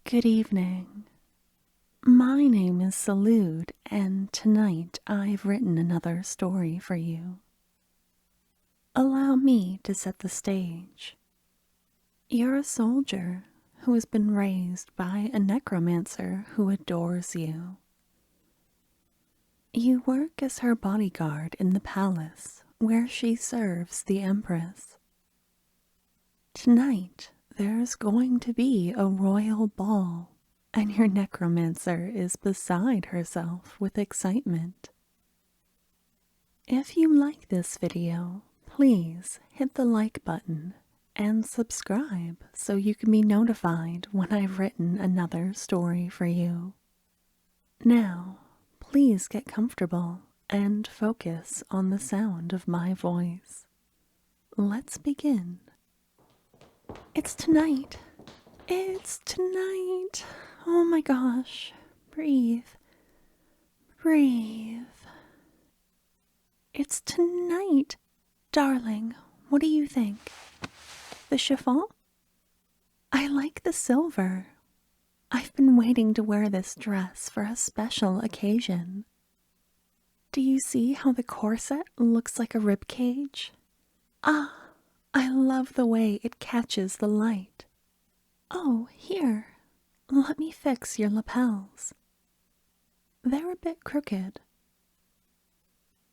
Good evening. My name is Salud, and tonight I've written another story for you. Allow me to set the stage. You're a soldier who has been raised by a necromancer who adores you. You work as her bodyguard in the palace where she serves the Empress. Tonight, there's going to be a royal ball, and your necromancer is beside herself with excitement. If you like this video, please hit the like button and subscribe so you can be notified when I've written another story for you. Now, please get comfortable and focus on the sound of my voice. Let's begin. It's tonight. It's tonight. Oh my gosh. Breathe. Breathe. It's tonight. Darling, what do you think? The chiffon? I like the silver. I've been waiting to wear this dress for a special occasion. Do you see how the corset looks like a rib cage? Ah, I love the way it catches the light. Oh, here, let me fix your lapels. They're a bit crooked.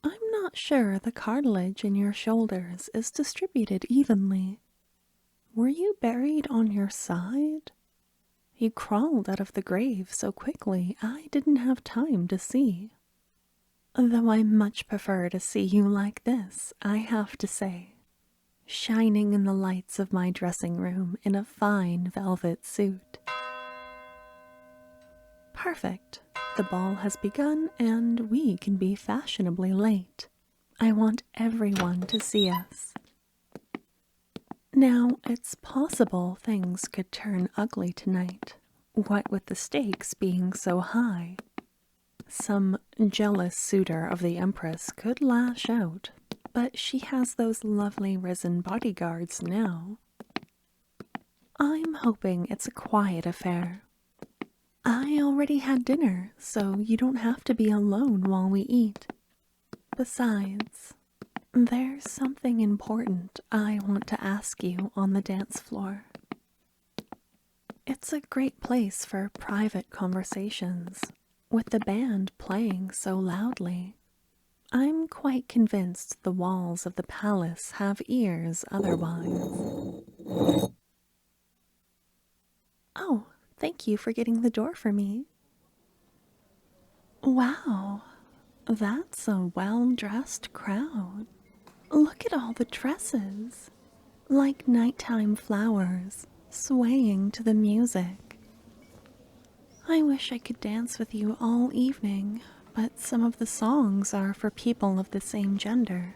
I'm not sure the cartilage in your shoulders is distributed evenly. Were you buried on your side? You crawled out of the grave so quickly I didn't have time to see. Though I much prefer to see you like this, I have to say. Shining in the lights of my dressing room in a fine velvet suit. Perfect. The ball has begun and we can be fashionably late. I want everyone to see us. Now, it's possible things could turn ugly tonight, what with the stakes being so high. Some jealous suitor of the Empress could lash out, but she has those lovely risen bodyguards now. I'm hoping it's a quiet affair. I already had dinner, so you don't have to be alone while we eat. Besides, there's something important I want to ask you on the dance floor. It's a great place for private conversations, with the band playing so loudly. I'm quite convinced the walls of the palace have ears otherwise. Oh, thank you for getting the door for me. Wow, that's a well-dressed crowd. Look at all the dresses, like nighttime flowers, swaying to the music. I wish I could dance with you all evening, but some of the songs are for people of the same gender.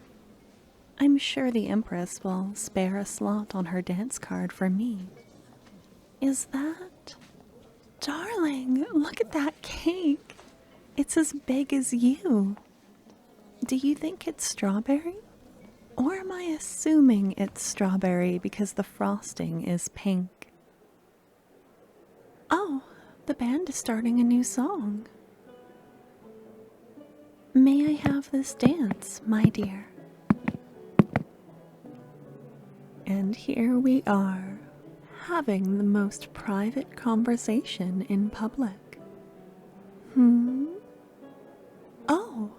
I'm sure the Empress will spare a slot on her dance card for me. Is that... Darling, look at that cake. It's as big as you. Do you think it's strawberry? Or am I assuming it's strawberry because the frosting is pink? Oh, the band is starting a new song. May I have this dance, my dear? And here we are, having the most private conversation in public. Oh,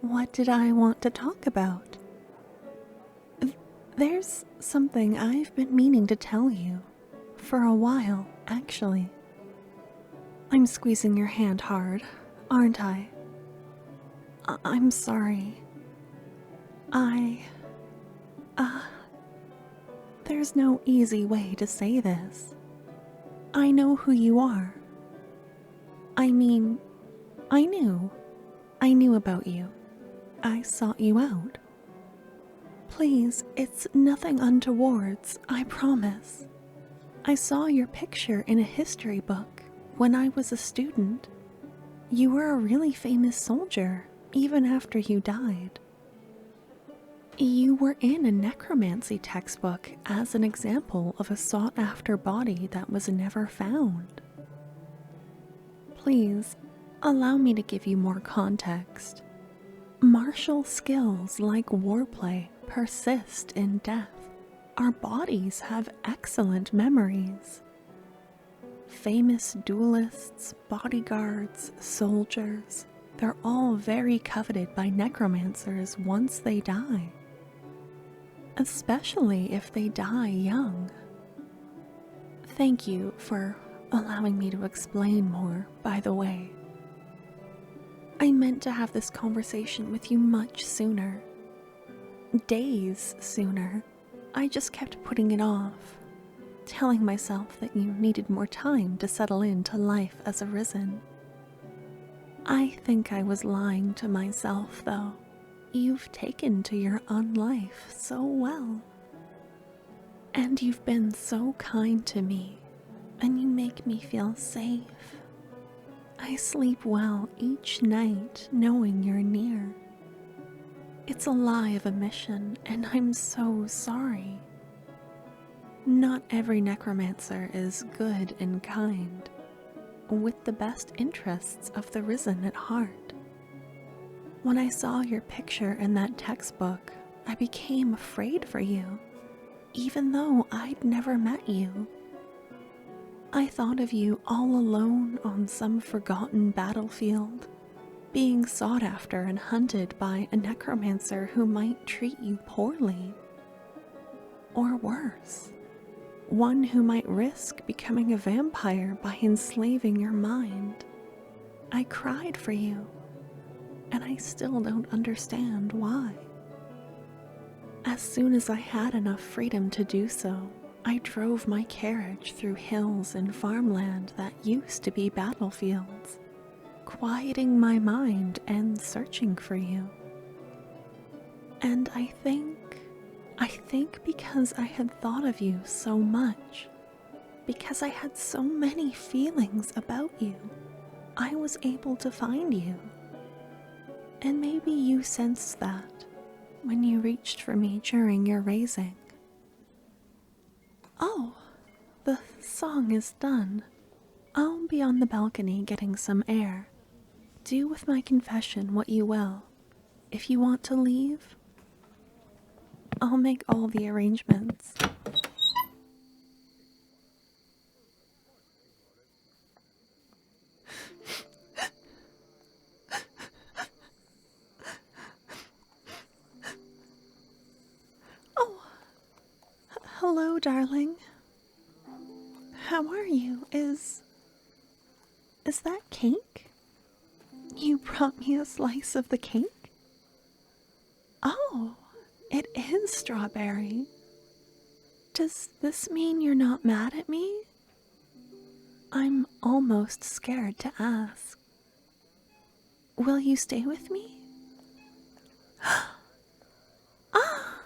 what did I want to talk about? There's something I've been meaning to tell you. For a while, actually. I'm squeezing your hand hard, aren't I? I'm sorry. There's no easy way to say this. I know who you are. I mean, I knew about you. I sought you out. Please, it's nothing untowards, I promise. I saw your picture in a history book when I was a student. You were a really famous soldier, even after you died. You were in a necromancy textbook as an example of a sought-after body that was never found. Please, allow me to give you more context. Martial skills like warplay persist in death. Our bodies have excellent memories. Famous duelists, bodyguards, soldiers, they're all very coveted by necromancers once they die. Especially if they die young. Thank you for allowing me to explain more, by the way. I meant to have this conversation with you much sooner. Days sooner. I just kept putting it off, telling myself that you needed more time to settle into life as Arisen. I think I was lying to myself, though. You've taken to your own life so well. And you've been so kind to me, and you make me feel safe. I sleep well each night knowing you're near. It's a lie of a mission, and I'm so sorry. Not every necromancer is good and kind, with the best interests of the Risen at heart. When I saw your picture in that textbook, I became afraid for you, even though I'd never met you. I thought of you all alone on some forgotten battlefield, being sought after and hunted by a necromancer who might treat you poorly. Or worse, one who might risk becoming a vampire by enslaving your mind. I cried for you, and I still don't understand why. As soon as I had enough freedom to do so, I drove my carriage through hills and farmland that used to be battlefields, quieting my mind and searching for you. And I think because I had thought of you so much, because I had so many feelings about you, I was able to find you. And maybe you sensed that when you reached for me during your raising. Oh, the song is done. I'll be on the balcony getting some air. Do with my confession what you will. If you want to leave, I'll make all the arrangements. Oh, hello, darling. How are you? Is that cake? You brought me a slice of the cake? Oh, it is strawberry. Does this mean you're not mad at me? I'm almost scared to ask. Will you stay with me? Ah,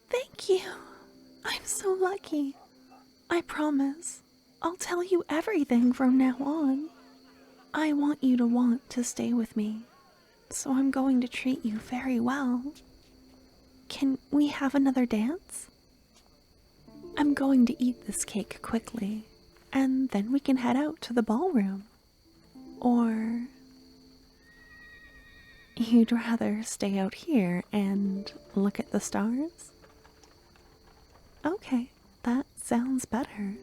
thank you. I'm so lucky. I promise, I'll tell you everything from now on. I want you to want to stay with me, so I'm going to treat you very well. Can we have another dance? I'm going to eat this cake quickly, and then we can head out to the ballroom. Or you'd rather stay out here and look at the stars? Okay, that sounds better.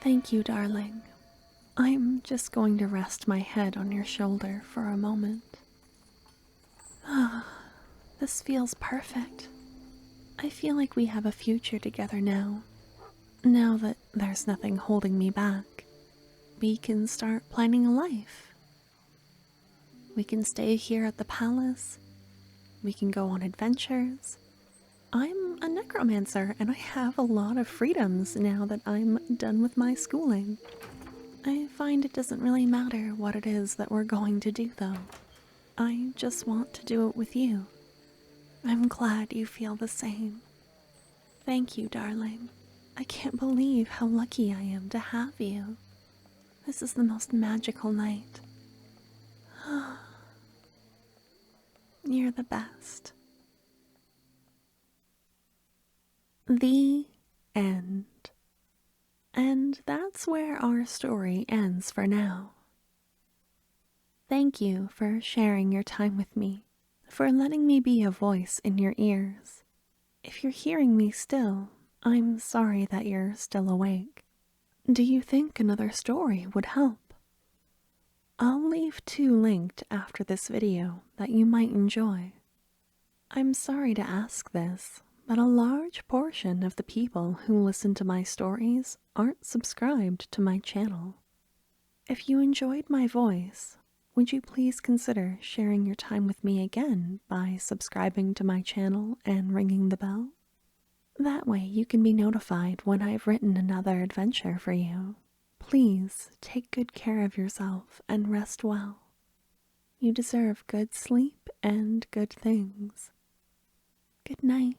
Thank you, darling. I'm just going to rest my head on your shoulder for a moment. Ah, this feels perfect. I feel like we have a future together now. Now that there's nothing holding me back, we can start planning a life. We can stay here at the palace. We can go on adventures. I'm a necromancer, and I have a lot of freedoms now that I'm done with my schooling. I find it doesn't really matter what it is that we're going to do, though. I just want to do it with you. I'm glad you feel the same. Thank you, darling. I can't believe how lucky I am to have you. This is the most magical night. You're the best. The end. And that's where our story ends for now. Thank you for sharing your time with me, for letting me be a voice in your ears. If you're hearing me still, I'm sorry that you're still awake. Do you think another story would help? I'll leave 2 linked after this video that you might enjoy. I'm sorry to ask this, but a large portion of the people who listen to my stories aren't subscribed to my channel. If you enjoyed my voice, would you please consider sharing your time with me again by subscribing to my channel and ringing the bell? That way you can be notified when I've written another adventure for you. Please take good care of yourself and rest well. You deserve good sleep and good things. Good night.